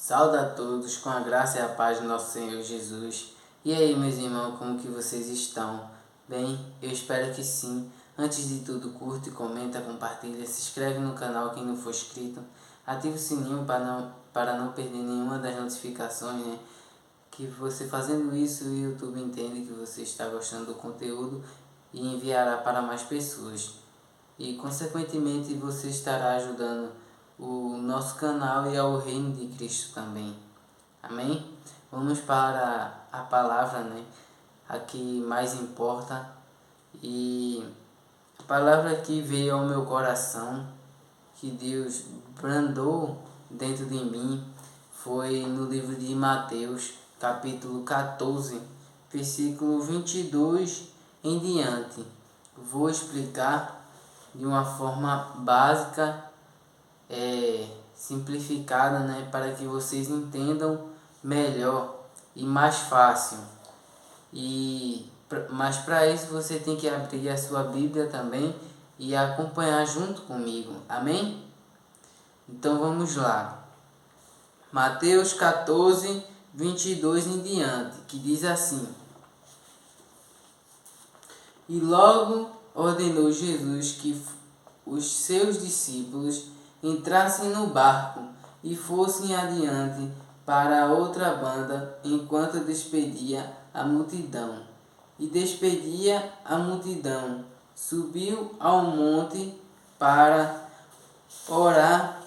Saúde a todos com a graça e a paz do nosso Senhor Jesus. E aí, meus irmãos, como que vocês estão? Bem, eu espero que sim. Antes de tudo, curte, comenta, compartilha, se inscreve no canal quem não for inscrito. Ative o sininho para não perder nenhuma das notificações, né? Que você fazendo isso, o YouTube entende que você está gostando do conteúdo e enviará para mais pessoas. E consequentemente você estará ajudando o nosso canal e ao reino de Cristo também. Amém? Vamos para a palavra, né? A que mais importa. E a palavra que veio ao meu coração, que Deus brandou dentro de mim, foi no livro de Mateus, capítulo 14, versículo 22 em diante. Vou explicar de uma forma básica, simplificada, né, para que vocês entendam melhor e mais fácil. Mas para isso você tem que abrir a sua Bíblia também e acompanhar junto comigo. Amém? Então vamos lá. Mateus 14, 22 em diante, que diz assim: E logo ordenou Jesus que os seus discípulos entrassem no barco e fossem adiante para a outra banda, enquanto despedia a multidão. E despedia a multidão, subiu ao monte para orar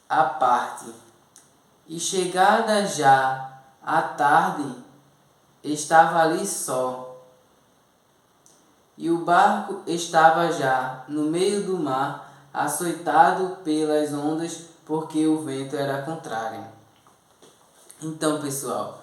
à parte. E chegada já a tarde, estava ali só. E o barco estava já no meio do mar, açoitado pelas ondas, porque o vento era contrário. Então, pessoal,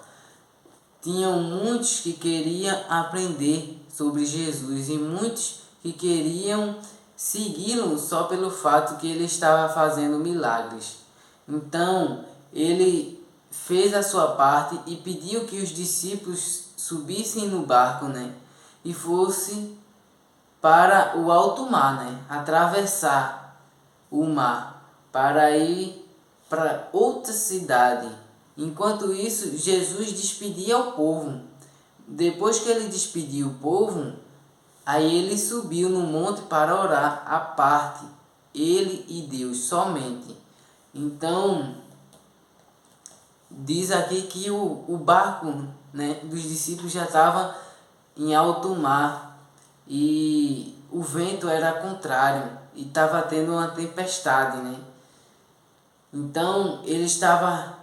tinham muitos que queriam aprender sobre Jesus e muitos que queriam segui-lo só pelo fato que ele estava fazendo milagres. Então, ele fez a sua parte e pediu que os discípulos subissem no barco, né? E fosse para o alto mar, né? Atravessar o mar para ir para outra cidade. Enquanto isso, Jesus despedia o povo. Depois que ele despediu o povo, aí ele subiu no monte para orar à parte, ele e Deus somente. Então, diz aqui que o barco, né, dos discípulos já estava em alto mar e o vento era contrário e estava tendo uma tempestade, né? Então ele estava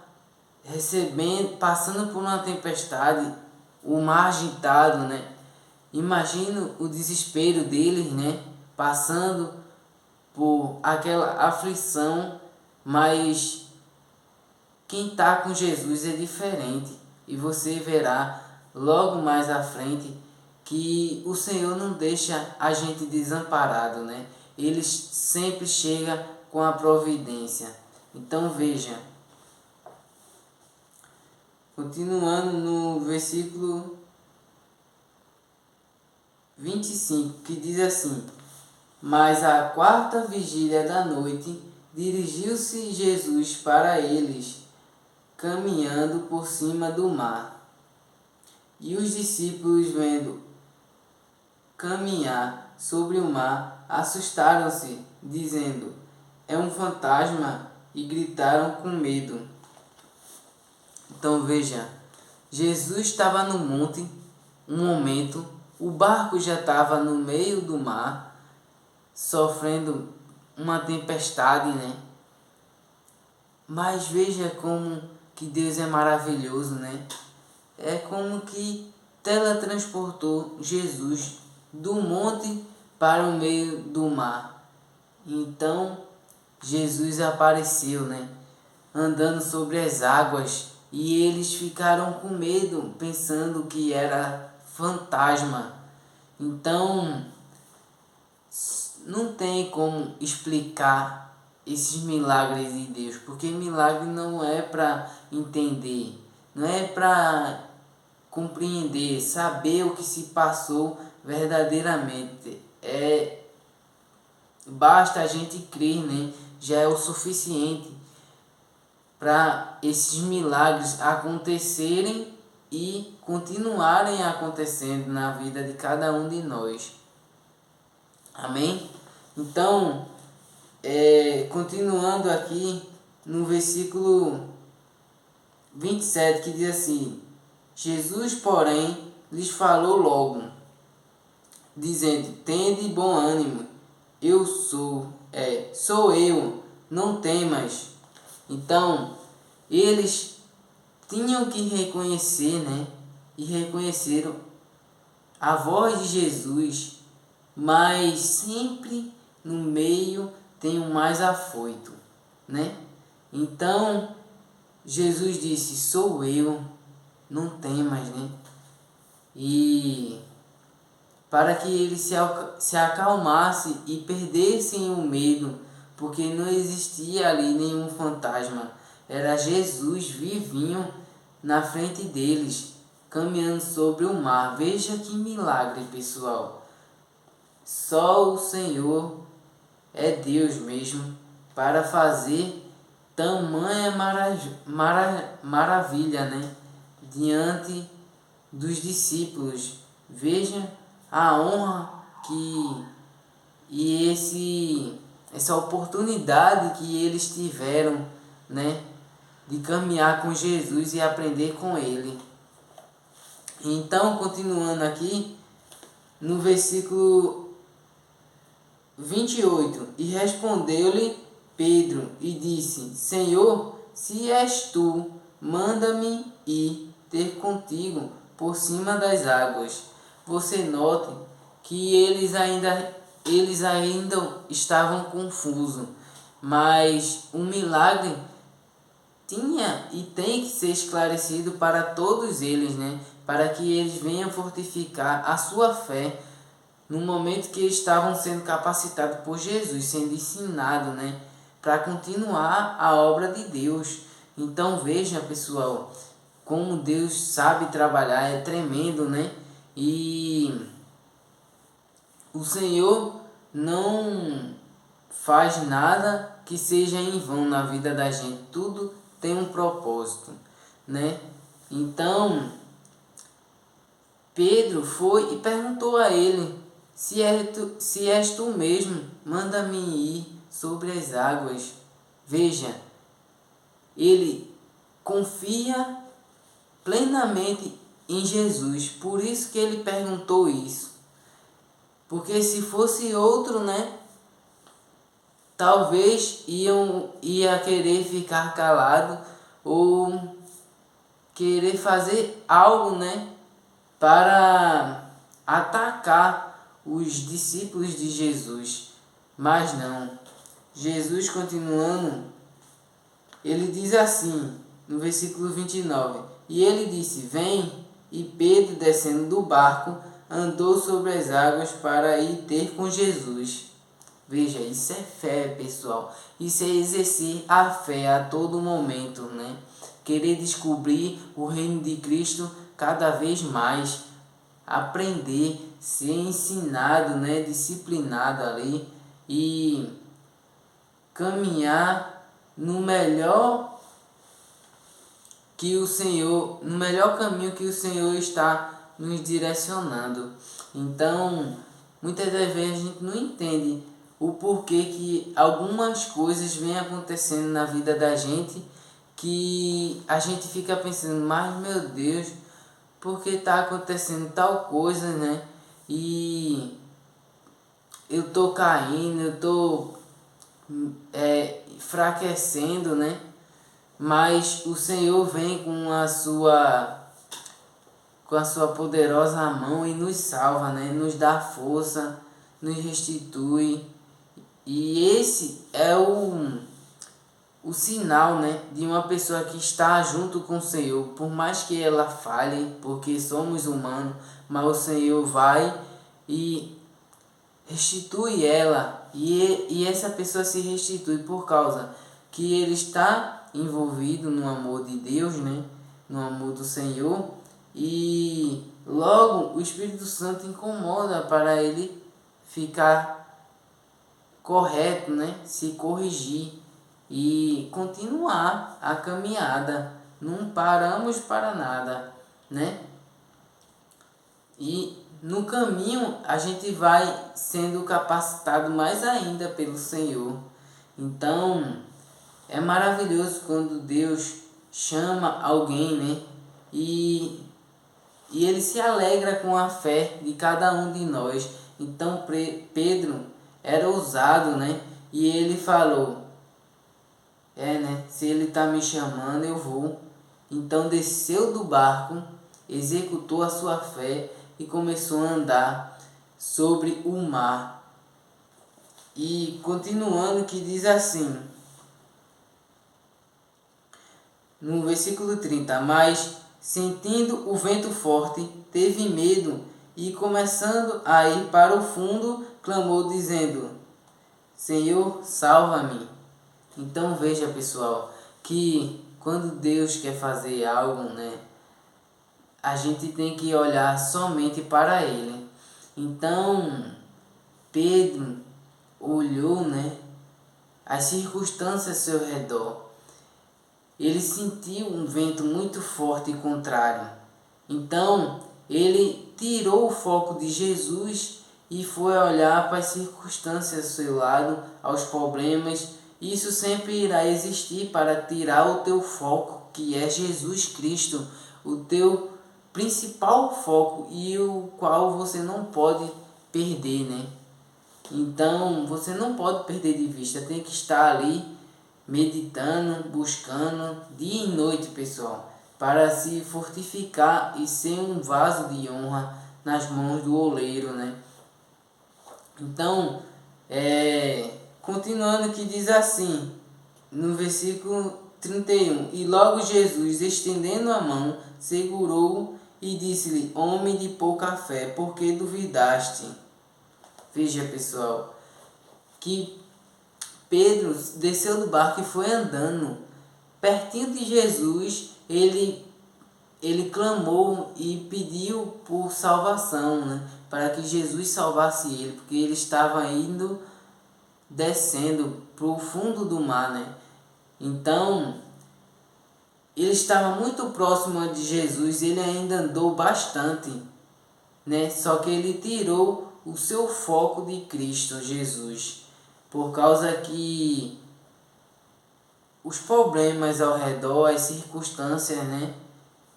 passando por uma tempestade, o mar agitado, né? Imagino o desespero deles, né? Passando por aquela aflição, mas quem está com Jesus é diferente e você verá logo mais à frente que o Senhor não deixa a gente desamparado, né? Ele sempre chega com a providência. Então veja, continuando no versículo 25, que diz assim: Mas à quarta vigília da noite, dirigiu-se Jesus para eles, caminhando por cima do mar. E os discípulos, vendo caminhar sobre o mar, assustaram-se, dizendo: É um fantasma, e gritaram com medo. Então veja, Jesus estava no monte, um momento, o barco já estava no meio do mar, sofrendo uma tempestade, né? Mas veja como que Deus é maravilhoso, né? É como que teletransportou Jesus do monte para o meio do mar. Então Jesus apareceu, né? Andando sobre as águas, e eles ficaram com medo, pensando que era fantasma. Então não tem como explicar esses milagres de Deus, porque milagre não é para entender, não é para compreender, saber o que se passou verdadeiramente. Basta a gente crer, né? Já é o suficiente. para esses milagres acontecerem e continuarem acontecendo na vida de cada um de nós. Amém? Então, continuando aqui no versículo 27, que diz assim: Jesus, porém, lhes falou logo, dizendo: tende bom ânimo, eu sou eu, não temas. Então, eles tinham que reconhecer, né? E reconheceram a voz de Jesus, mas sempre no meio tem o mais afoito, né? Então, Jesus disse: sou eu, não temas, né? E para que eles se acalmassem e perdessem o medo, porque não existia ali nenhum fantasma. Era Jesus vivinho na frente deles, caminhando sobre o mar. Veja que milagre, pessoal. Só o Senhor é Deus mesmo para fazer tamanha maravilha, né? Diante dos discípulos. Veja a honra essa oportunidade que eles tiveram, né, de caminhar com Jesus e aprender com ele. Então, continuando aqui no versículo 28, e respondeu-lhe Pedro e disse: Senhor, se és tu, manda-me ir ter contigo por cima das águas. Você note que eles ainda estavam confusos, mas um milagre tinha e tem que ser esclarecido para todos eles, né? Para que eles venham fortificar a sua fé no momento que estavam sendo capacitados por Jesus, sendo ensinados, né? Para continuar a obra de Deus. Então veja, pessoal, como Deus sabe trabalhar, é tremendo, né? E o Senhor não faz nada que seja em vão na vida da gente. Tudo tem um propósito, né? Então, Pedro foi e perguntou a ele: se és tu mesmo, manda-me ir sobre as águas. Veja, ele confia plenamente em Jesus, por isso que ele perguntou isso. Porque se fosse outro, né, talvez ia querer ficar calado ou querer fazer algo, né, para atacar os discípulos de Jesus. Mas não. Jesus, continuando, ele diz assim, no versículo 29, e ele disse: vem, e Pedro, descendo do barco, andou sobre as águas para ir ter com Jesus. Veja, isso é fé, pessoal. Isso é exercer a fé a todo momento, né? Querer descobrir o reino de Cristo cada vez mais. Aprender, ser ensinado, né? Disciplinado ali. E caminhar no melhor no melhor caminho que o Senhor está nos direcionando. Então, muitas das vezes a gente não entende o porquê que algumas coisas vêm acontecendo na vida da gente, que a gente fica pensando: mas meu Deus, por que está acontecendo tal coisa, né? E eu tô caindo, eu tô enfraquecendo, né? Mas o Senhor vem com a sua poderosa mão e nos salva, né? Nos dá força, nos restitui. E esse é o sinal, né, de uma pessoa que está junto com o Senhor. Por mais que ela falhe, porque somos humanos, mas o Senhor vai e restitui ela. E essa pessoa se restitui por causa que ele está envolvido no amor de Deus, né? No amor do Senhor. E logo o Espírito Santo incomoda para ele ficar correto, né? Se corrigir. e continuar a caminhada. Não paramos para nada, né? E no caminho a gente vai sendo capacitado mais ainda pelo Senhor. Então é maravilhoso quando Deus chama alguém, né? E, e ele se alegra com a fé de cada um de nós. Então Pedro era ousado, né? E ele falou, né? Se ele está me chamando, eu vou. Então desceu do barco, executou a sua fé e começou a andar sobre o mar. E continuando, que diz assim, no versículo 30, mas sentindo o vento forte, teve medo e começando a ir para o fundo, clamou dizendo, Senhor, salva-me. Então veja, pessoal, que quando Deus quer fazer algo, né, a gente tem que olhar somente para Ele. Então Pedro olhou, né, as circunstâncias ao seu redor. Ele sentiu um vento muito forte e contrário. Então ele tirou o foco de Jesus e foi olhar para as circunstâncias ao seu lado, aos problemas. Isso sempre irá existir para tirar o teu foco, que é Jesus Cristo, o teu principal foco e o qual você não pode perder, né? Então você não pode perder de vista, tem que estar ali meditando, buscando dia e noite, pessoal, para se fortificar e ser um vaso de honra nas mãos do oleiro, né? Então, continuando, que diz assim, no versículo 31, e logo Jesus, estendendo a mão, segurou-o e disse-lhe, homem de pouca fé, por que duvidaste? Veja, pessoal, que Pedro desceu do barco e foi andando. Pertinho de Jesus, ele clamou e pediu por salvação, né? Para que Jesus salvasse ele, porque ele estava indo, descendo para o fundo do mar, né? Então, ele estava muito próximo de Jesus, ele ainda andou bastante, né? Só que ele tirou o seu foco de Cristo Jesus, por causa que os problemas ao redor, as circunstâncias, né,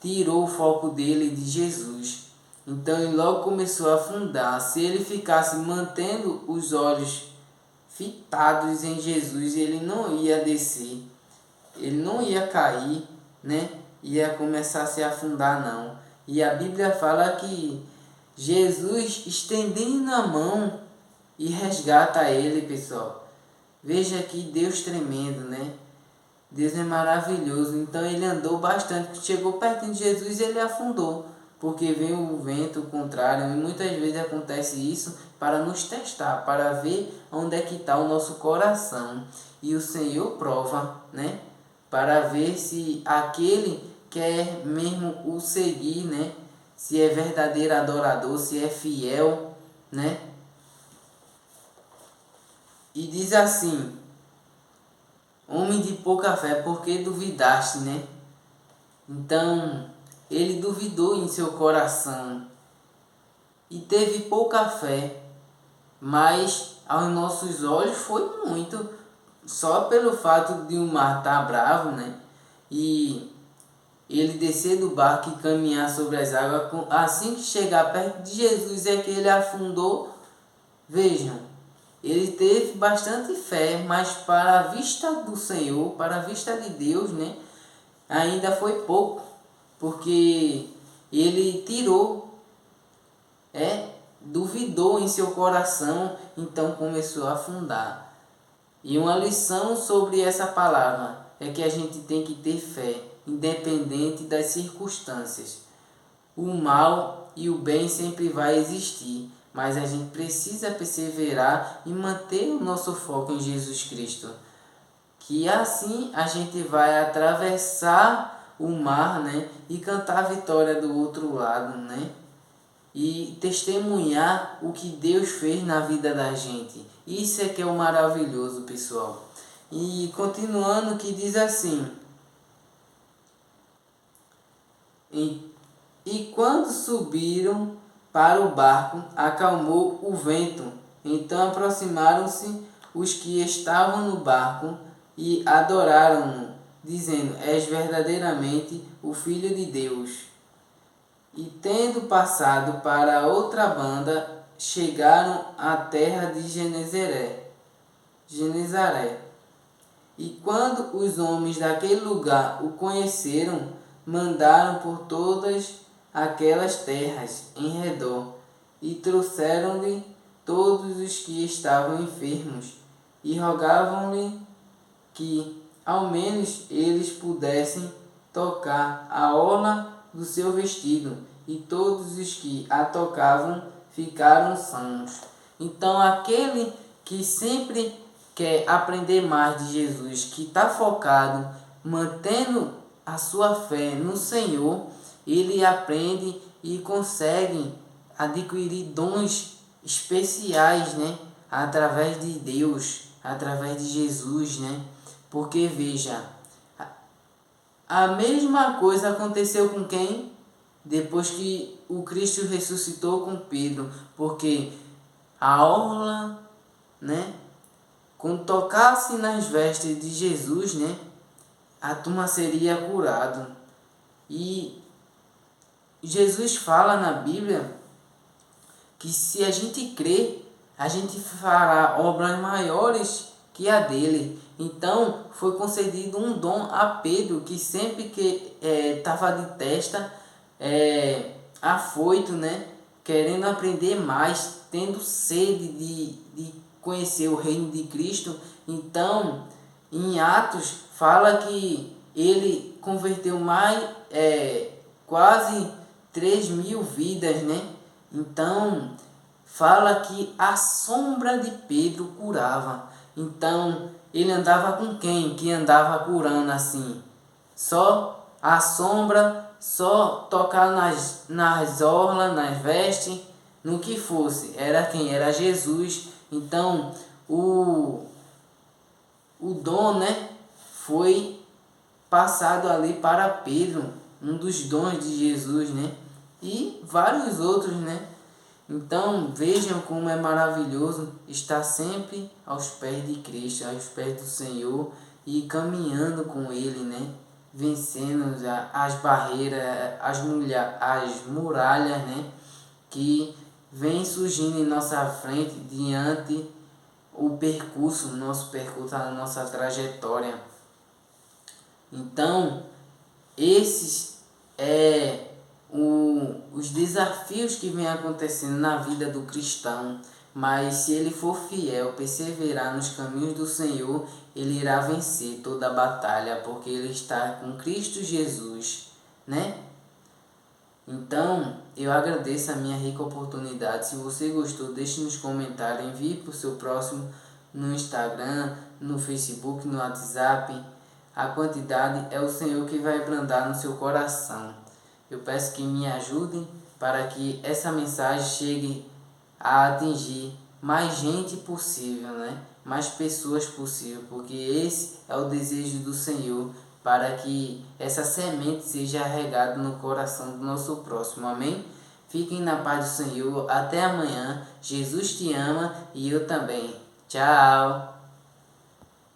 tirou o foco dele de Jesus. Então ele logo começou a afundar. Se ele ficasse mantendo os olhos fitados em Jesus, ele não ia descer, ele não ia cair, né? Ia começar a se afundar, não. E a Bíblia fala que Jesus estendendo a mão e resgata ele, pessoal. Veja que Deus tremendo, né? Deus é maravilhoso. Então ele andou bastante, chegou perto de Jesus e ele afundou, porque veio o vento contrário. E muitas vezes acontece isso para nos testar, para ver onde é que está o nosso coração. E o Senhor prova, né? Para ver se aquele quer mesmo o seguir, né? Se é verdadeiro adorador, se é fiel, né? E diz assim, homem de pouca fé, por que duvidaste, né? Então, ele duvidou em seu coração e teve pouca fé, mas aos nossos olhos foi muito, só pelo fato de o mar estar bravo, né? E ele descer do barco e caminhar sobre as águas, assim que chegar perto de Jesus é que ele afundou. Vejam, ele teve bastante fé, mas para a vista do Senhor, para a vista de Deus, né, ainda foi pouco, porque ele duvidou em seu coração, então começou a afundar. E uma lição sobre essa palavra é que a gente tem que ter fé, independente das circunstâncias. O mal e o bem sempre vai existir, mas a gente precisa perseverar e manter o nosso foco em Jesus Cristo. Que assim a gente vai atravessar o mar, né, e cantar a vitória do outro lado, né? E testemunhar o que Deus fez na vida da gente. Isso é que é o maravilhoso, pessoal. E continuando, que diz assim: e quando subiram para o barco, acalmou o vento. Então aproximaram-se os que estavam no barco e adoraram-no, dizendo: És verdadeiramente o Filho de Deus. E tendo passado para a outra banda, chegaram à terra de Genezaré. E quando os homens daquele lugar o conheceram, mandaram por todas aquelas terras em redor, e trouxeram-lhe todos os que estavam enfermos, e rogavam-lhe que, ao menos, eles pudessem tocar a orla do seu vestido, e todos os que a tocavam ficaram sãos. Então, aquele que sempre quer aprender mais de Jesus, que está focado, mantendo a sua fé no Senhor, ele aprende e consegue adquirir dons especiais, né? Através de Deus, através de Jesus, né? Porque veja, a mesma coisa aconteceu com quem? Depois que o Cristo ressuscitou com Pedro, porque a orla, né? Quando tocasse nas vestes de Jesus, né? A turma seria curado. E Jesus fala na Bíblia que se a gente crer, a gente fará obras maiores que a dele. Então foi concedido um dom a Pedro, que sempre que estava de testa, afoito, né? Querendo aprender mais, tendo sede de conhecer o reino de Cristo. Então, em Atos, fala que ele converteu mais, quase 3.000 vidas, né? Então, fala que a sombra de Pedro curava. Então, ele andava com quem que andava curando assim? Só a sombra, só tocar nas orlas, nas vestes, no que fosse. Era quem? Era Jesus. Então, o dom, né, foi passado ali para Pedro, um dos dons de Jesus, né? E vários outros, né? Então vejam como é maravilhoso estar sempre aos pés de Cristo, aos pés do Senhor e caminhando com Ele, né? Vencendo as barreiras, as muralhas, né? Que vem surgindo em nossa frente diante o percurso, nosso percurso, a nossa trajetória. Então, esses os desafios que vem acontecendo na vida do cristão, mas se ele for fiel, perseverar nos caminhos do Senhor, ele irá vencer toda a batalha, porque ele está com Cristo Jesus, né? Então, eu agradeço a minha rica oportunidade. Se você gostou, deixe nos comentários, envie para o seu próximo no Instagram, no Facebook, no WhatsApp. A quantidade é o Senhor que vai brandar no seu coração. Eu peço que me ajudem para que essa mensagem chegue a atingir mais gente possível, né? Mais pessoas possível, porque esse é o desejo do Senhor, para que essa semente seja regada no coração do nosso próximo. Amém? Fiquem na paz do Senhor. Até amanhã. Jesus te ama e eu também. Tchau!